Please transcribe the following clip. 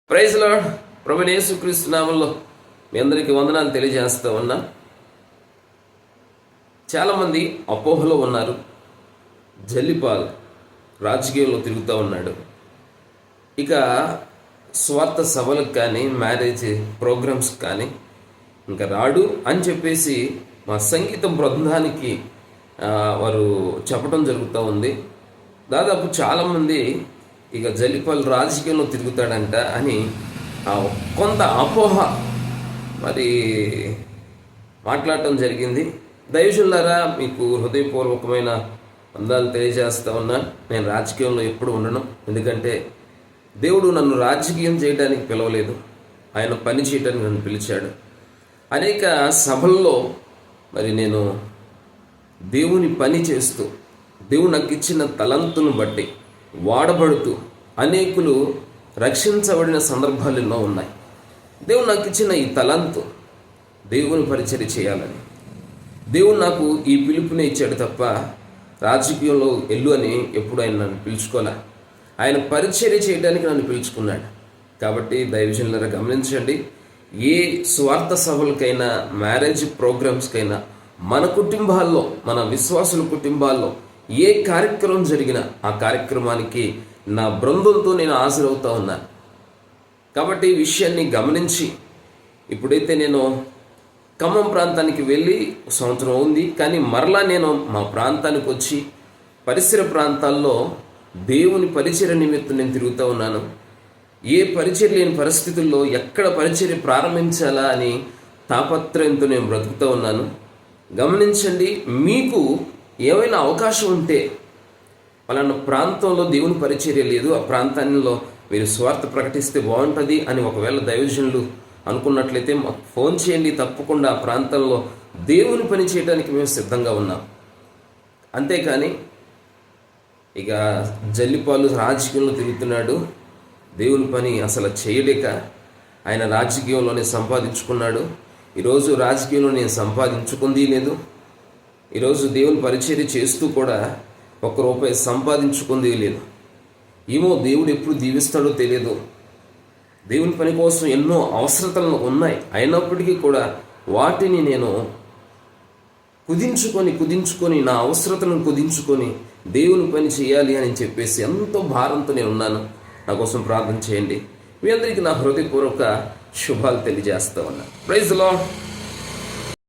Praise lord. ప్రభువైన యేసుక్రీస్తు నామములో మీ అందరికీ వందనాలు తెలియజేస్తూ ఉన్నా. చాలామంది అపోహలో ఉన్నారు. జల్లిపాల్ రాజకీయంలో తిరుగుతూ ఉన్నాడు, ఇక స్వార్థ సభలకు కానీ మ్యారేజ్ ప్రోగ్రామ్స్ కానీ ఇంకా రాడు అని చెప్పేసి మా సంగీతం బృందానికి వారు చెప్పడం జరుగుతూ ఉంది. దాదాపు చాలామంది ఇక జల్లిపాల్ రాజకీయంలో తిరుగుతాడంట అని కొంత అపోహ మరి మాట్లాడటం జరిగింది. దైవజనులారా, మీకు హృదయపూర్వకమైన వందనాలు తెలియజేస్తా ఉన్నా. నేను రాజకీయంలో ఎప్పుడు ఉండను, ఎందుకంటే దేవుడు నన్ను రాజకీయం చేయడానికి పిలవలేదు, ఆయన పని చేయడానికి నన్ను పిలిచాడు. అనేక సభల్లో మరి నేను దేవుని పని చేస్తూ, దేవుడు నాకు ఇచ్చిన తలంతును బట్టి వాడబడుతూ అనేకులు రక్షించబడిన సందర్భాలు ఎన్నో ఉన్నాయి. దేవుడు నాకు ఇచ్చిన ఈ తలంతు దేవుని పరిచర్య చేయాలని, దేవుడు నాకు ఈ పిలుపునే ఇచ్చాడు తప్ప రాజకీయంలో వెళ్ళు అని ఎప్పుడు ఆయన నన్ను పిలుచుకోలే. ఆయన పరిచర్య చేయడానికి నన్ను పిలుచుకున్నాడు. కాబట్టి దైవజనులారా గమనించండి, ఏ స్వార్థ సభలకైనా మ్యారేజ్ ప్రోగ్రామ్స్కైనా మన కుటుంబాల్లో, మన విశ్వాసుల కుటుంబాల్లో ఏ కార్యక్రమం జరిగినా ఆ కార్యక్రమానికి నా బృందంతో నేను హాజరవుతూ ఉన్నాను. కాబట్టి ఈ విషయాన్ని గమనించి, ఇప్పుడైతే నేను ఖమ్మం ప్రాంతానికి వెళ్ళి సంవత్సరం ఉంది, కానీ మరలా నేను మా ప్రాంతానికి వచ్చి పరిసర ప్రాంతాల్లో దేవుని పరిచర్య నిమిత్తం నేను తిరుగుతూ ఉన్నాను. ఏ పరిచర్య లేని పరిస్థితుల్లో ఎక్కడ పరిచర్య ప్రారంభించాలా అని తాపత్రయంతో నేను బ్రతుకుతూ ఉన్నాను. గమనించండి, మీకు ఏమైనా అవకాశం ఉంటే, పలానా ప్రాంతంలో దేవుని పరిచర్య లేదు, ఆ ప్రాంతాల్లో మీరు స్వార్థ ప్రకటిస్తే బాగుంటుంది అని ఒకవేళ దైవజనులు అనుకున్నట్లయితే మాకు ఫోన్ చేయండి. తప్పకుండా ఆ ప్రాంతంలో దేవుని పని చేయడానికి మేము సిద్ధంగా ఉన్నాం. అంతేకాని ఇక జల్లిపాలు రాజకీయంలో తిరుగుతున్నాడు, దేవుని పని అసలు చేయలేక ఆయన రాజకీయంలోనే సంపాదించుకున్నాడు. ఈరోజు రాజకీయంలో నేను సంపాదించుకుంది లేదు, ఈరోజు దేవుని పరిచర్య చేస్తూ కూడా ₹1 సంపాదించుకుంది లేదు. ఏమో దేవుడు ఎప్పుడు దీవిస్తాడో తెలియదు. దేవుని పని కోసం ఎన్నో అవసరతలు ఉన్నాయి, అయినప్పటికీ కూడా వాటిని నేను కుదించుకొని నా అవసరతలను కుదించుకొని దేవుని పని చేయాలి అని చెప్పేసి ఎంతో భారంతో నేను ఉన్నాను. నా కోసం ప్రార్థన చేయండి. మీ అందరికీ నా హృదయపూర్వక శుభాలు తెలియజేస్తా ఉన్నా. Praise lord.